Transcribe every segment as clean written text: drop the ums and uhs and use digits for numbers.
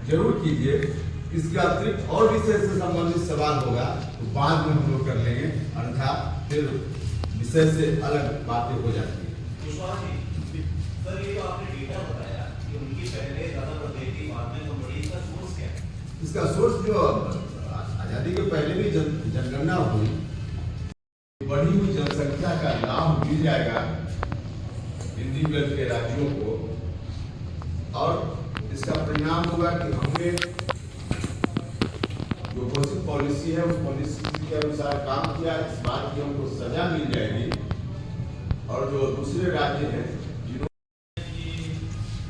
जरूर कीजिए। इसके अतिरिक्त और विषय से संबंधित सवाल होगा तो बाद में हम लोग कर लेंगे, अन्यथा फिर विषय से अलग बातें हो जाती है। सर, ये तो आपने डेटा बताया कि उनकी पहले ज्यादा बढ़ती थी, बाद में कम बढ़ी, इसका सोर्स क्या है? इसका सोर्स जो आजादी के पहले भी जनगणना हुई, बढ़ी हुई जनसंख्या का लाभ मिल जाएगा हिंदी बेल्ट के राज्यों को, और इसका परिणाम होगा कि हमने जो घोषित पॉलिसी है उस पॉलिसी के अनुसार काम किया, इस बात की हमको सजा मिल जाएगी। और जो दूसरे राज्य हैं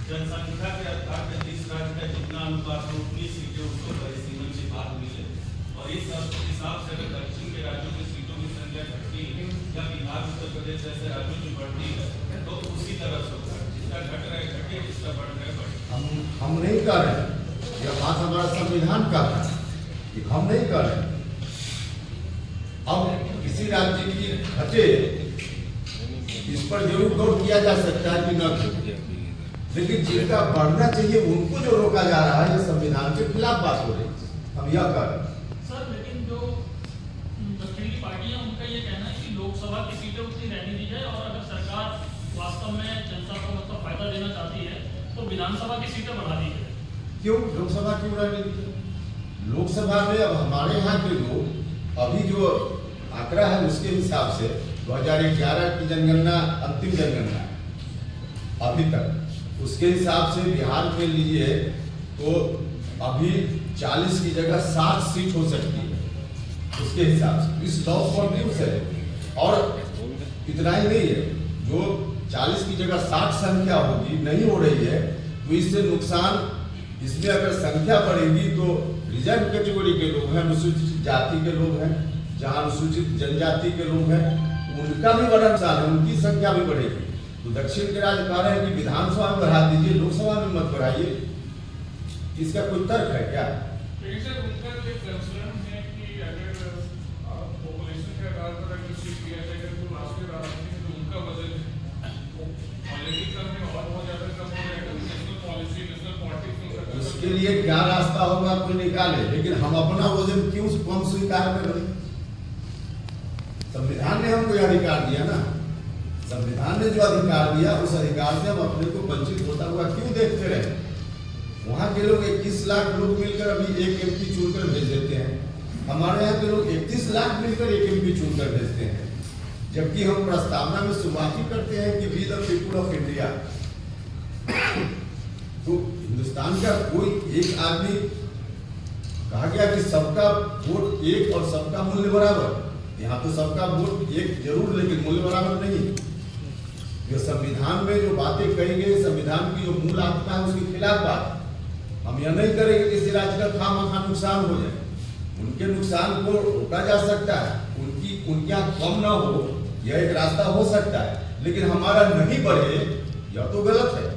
जनसंख्या के आधार पर जिस राज्य का जितना अनुपात हो उतनी सीटें उसको परिसीमन से भाग मिले, और इस हिसाब से अगर दक्षिण के राज्यों की सीटों की संख्या घटती है या बिहार उत्तर प्रदेश जैसे राज्यों की बढ़ती है तो उसी तरह से होगा, जिसका घट रहे घटे, जिसका बढ़ रहे बढ़े। हम नहीं कर रहे, यह बात हमारा संविधान का है, हम नहीं कर रहे। अब किसी राज्य की घटे इस पर जरूर गौर किया जा सकता है कि न घटे, लेकिन जिनका बढ़ना चाहिए उनको जो रोका जा रहा है, ये संविधान के खिलाफ बात हो रही है। हम यह कर सर, लेकिन जो दक्षिणी पार्टियां उनका ये कहना है कि लोकसभा की सीटें उतनी रहने दी जाए, और अगर सरकार वास्तव में जनता को मतलब फायदा देना चाहती है तो विधानसभा की सीटें बढ़ा दी जाए। क्यों लोकसभा क्यों रहने दी? लोकसभा में अब हमारे यहाँ के लोग, अभी जो आंकड़ा है उसके हिसाब से 2011 की जनगणना अंतिम जनगणना अभी तक, उसके हिसाब से बिहार में लीजिए तो अभी 40 की जगह 60 सीट हो सकती है उसके हिसाब से, इस लॉ फॉर न्यूज है। और इतना ही नहीं है, जो 40 की जगह 60 संख्या होगी नहीं हो रही है, तो इससे नुकसान, इसमें अगर संख्या बढ़ेगी तो रिजर्व कैटेगरी के लोग हैं, अनुसूचित जाति के लोग हैं, जहाँ अनुसूचित जनजाति के लोग हैं, उनका भी बड़ा नुकसान है, उनकी संख्या भी बढ़ेगी। तो दक्षिण के राज्य कह रहे हैं कि विधानसभा में बढ़ा दीजिए, लोकसभा में मत बढ़ाइए, इसका कोई तर्क है क्या? उनका ये कंसर्न है कि अगर पॉपुलेशन के आधार पर अगर सीट दिया जाएगा तो राष्ट्रीय राजनीति में उनका वजन पॉलिटिकल में और बहुत ज्यादा कम हो जाएगा, नेशनल पॉलिसी, नेशनल पॉलिटिक्स। उसके लिए क्या रास्ता होगा कोई निकाले, लेकिन हम अपना वजन क्यों कम स्वीकार कर रहे? संविधान ने हमको यह अधिकार दिया ना, संविधान ने जो अधिकार दिया उस अधिकार से हम अपने को वंचित होता हुआ क्यों देखते रहे? वहाँ के लोग 21 लाख लोग मिलकर अभी एक MP चुनकर भेज देते हैं, हमारे यहाँ के लोग 31 लाख मिलकर एक MP चुनकर भेजते हैं, जबकि हम प्रस्तावना में शुरुआत ही करते हैं कि we the people of India. तो हिंदुस्तान का कोई एक आदमी, कहा गया कि सबका वोट एक और सबका मूल्य बराबर, यहाँ तो सबका वोट एक जरूर लेकिन मूल्य बराबर नहीं। जो संविधान में जो बातें कही गई, संविधान की जो मूल आत्मा है उसके खिलाफ बात। हम यह नहीं करेंगे कि किसी राज्य का खामखा नुकसान हो जाए, उनके नुकसान को रोका जा सकता है, उनकी यहाँ कम ना हो, यह एक रास्ता हो सकता है, लेकिन हमारा नहीं बढ़े यह तो गलत है।